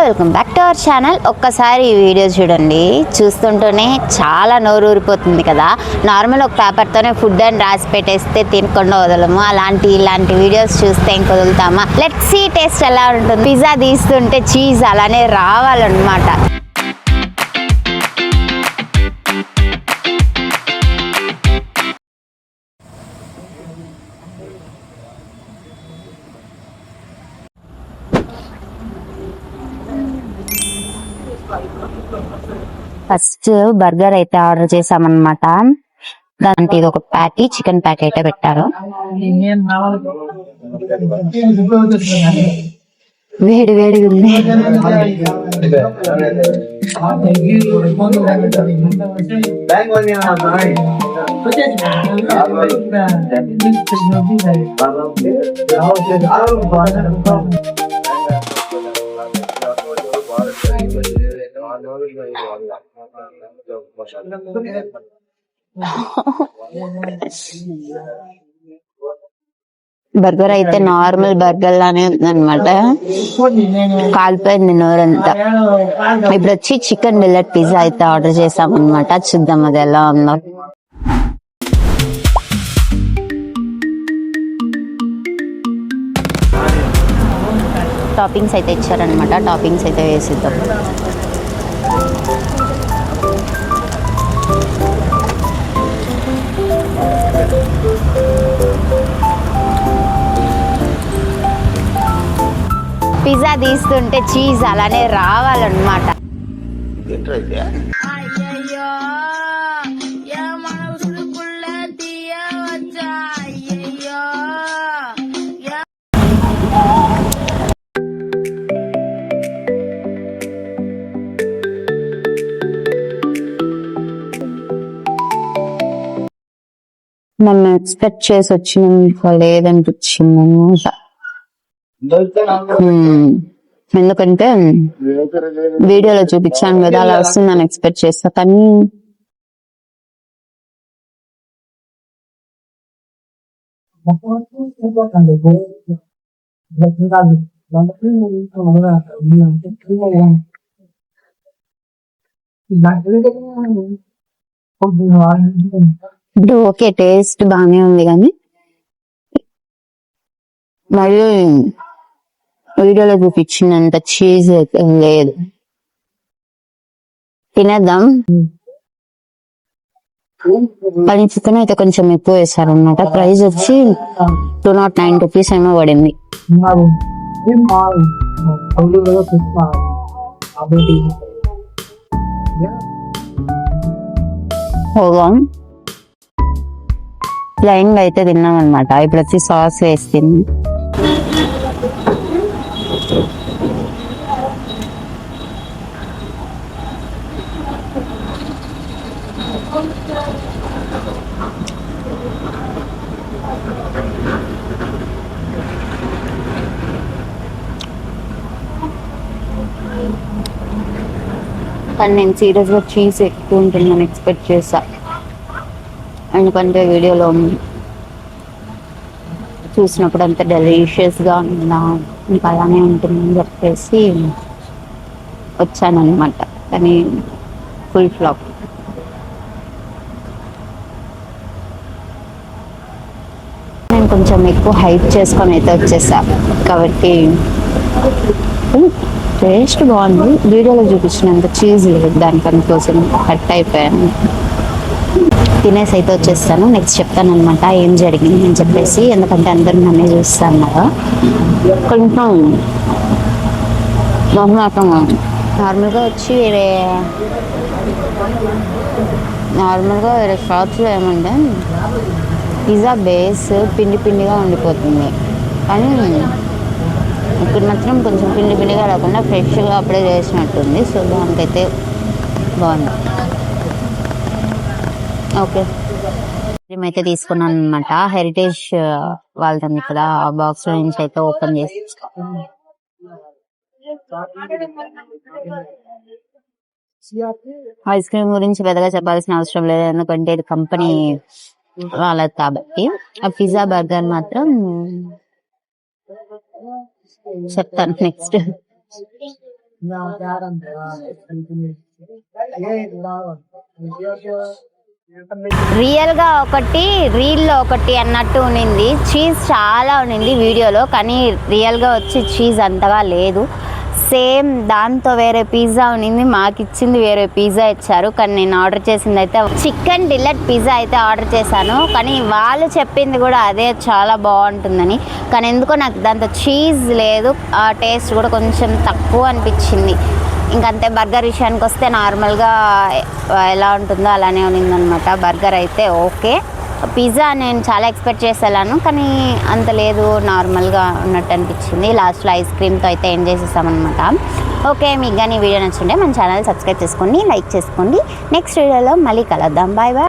Welcome back to our channel. ఒక్కసారి ఈ video చూడండి, చూస్తుంటేనే చాలా నోరు ఊరిపోతుంది కదా. నార్మల్ ఒక పేపర్తోనే ఫుడ్ అని రాసి పెట్టేస్తే తినకుండా వదలము, ఇలాంటి వీడియోస్ చూస్తే ఇంక వదులుతామా? లెట్స్ సీ టేస్ట్ ఎలా ఉంటుంది. పిజ్జా తీస్తుంటే చీజ్ అలానే రావాలన్నమాట. ఫస్ట్ బర్గర్ అయితే ఆర్డర్ చేసామన్నమాట. దాంట్లో ఇది ఒక ప్యాటీ, చికెన్ ప్యాటీ అయితే పెట్టారు. వేడి వేడి ఉంది. బర్గర్ అయితే నార్మల్ బర్గర్ లానే ఉందన్నమాట. కాలిపోయింది నోరంతా. ఇప్పుడు వచ్చి చికెన్ బిల్లెట్ పిజ్జా అయితే ఆర్డర్ చేసామన్నమాట. చూద్దాం అది ఎలా ఉందో. టాపింగ్స్ అయితే ఇచ్చారనమాట. టాపింగ్స్ అయితే వేసిద్దాం. పిజ్జా తీస్తుంటే చీజ్ అలానే రావాలన్నమాట. మనం ఎక్స్పెక్ట్ చేసి వచ్చిన లేదనిపించింది అన్నమాట. ఎందుకంటే వీడియోలో చూపించాను కదా, అలా వస్తుందని ఎక్స్పెక్ట్ చేస్తా. కానీ ఇప్పుడు ఓకే, టేస్ట్ బాగానే ఉంది కానీ మరియు వీడియోలో చూపించినంత చీజ్ లేదు. తినేద్దాం. కానీ చికెన్ అయితే కొంచెం ఎక్కువ వేసారు అనమాట. ప్రైస్ వచ్చి 209 రూపీస్ ఏమో పడింది. ప్లైన్ గా అయితే తిన్నాం అనమాట. ఇప్పుడు వచ్చి సాస్ వేస్తుంది. కానీ నేను సీరియస్ గా చీజ్ ఎక్కువ ఉంటుందని ఎక్స్పెక్ట్ చేశా. ఎందుకంటే వీడియోలో చూసినప్పుడు అంత డెలిషియస్ గా ఉందా, ఇంకా అలానే ఉంటుందని చెప్పేసి వచ్చానమాట. కానీ ఫుల్ ఫ్లాప్. నేను కొంచెం ఎక్కువ హైప్ చేసుకొని అయితే వచ్చేసా కాబట్టి టేస్ట్ బాగుంది. వీడియోలో చూపించినంత చీజ్ లేదు, దానికని కోసం కట్ అయిపోయాను. తినేసి అయితే వచ్చేస్తాను. నెక్స్ట్ చెప్తాను అనమాట ఏం జరిగింది అని చెప్పేసి. ఎందుకంటే అందరూ నన్నే చూస్తాను కదా. కొంచెం నార్మల్గా వచ్చి వేరే షాప్స్లో ఏమంటే పిజ్జా బేస్ పిండి పిండిగా ఉండిపోతుంది. కానీ ఇక్కడ మాత్రం కొంచెం పిండి పిండిగా రాకుండా ఫ్రెష్గా అప్పుడే చేసినట్టుంది. సో దానికైతే బాగుంది. ఓకే, అయితే తీసుకున్నాను అనమాట. హెరిటేజ్ వాళ్ళది కదా, ఆ బాక్స్ లో నుంచి అయితే ఓపెన్ చేసి ఐస్ క్రీమ్ గురించి పెద్దగా చెప్పాల్సిన అవసరం లేదు, ఎందుకంటే ఇది కంపెనీ వాళ్ళది కాబట్టి. ఆ పిజ్జా బర్గర్ మాత్రం చెప్తాను నెక్స్ట్. రియల్గా ఒకటి రీల్లో ఒకటి అన్నట్టు ఉన్నింది. చీజ్ చాలా ఉన్నింది వీడియోలో, కానీ రియల్గా వచ్చి చీజ్ అంతగా లేదు. సేమ్ దాంతో వేరే పిజ్జా ఉన్నింది, మాకు ఇచ్చింది వేరే పిజ్జా ఇచ్చారు. కానీ నేను ఆర్డర్ చేసింది అయితే చికెన్ డిలైట్ పిజ్జా అయితే ఆర్డర్ చేశాను. కానీ వాళ్ళు చెప్పింది కూడా అదే చాలా బాగుంటుందని, కానీ ఎందుకో నాకు దాంతో చీజ్ లేదు, ఆ టేస్ట్ కూడా కొంచెం తక్కువ అనిపించింది. ఇంకంతే. బర్గర్ విషయానికి వస్తే నార్మల్గా ఎలా ఉంటుందో అలానే ఉన్నిందనమాట. బర్గర్ అయితే ఓకే. పిజ్జా నేను చాలా ఎక్స్పెక్ట్ చేసేలాను, కానీ అంత లేదు, నార్మల్గా ఉన్నట్టు అనిపించింది. లాస్ట్లో ఐస్ క్రీమ్తో అయితే ఎంజాయ్ చేసామన్నమాట. ఓకే, మీకు కానీ వీడియో నచ్చుంటే మన ఛానల్ సబ్స్క్రైబ్ చేసుకోండి, లైక్ చేసుకోండి. నెక్స్ట్ వీడియోలో మళ్ళీ కలుద్దాం. Bye bye.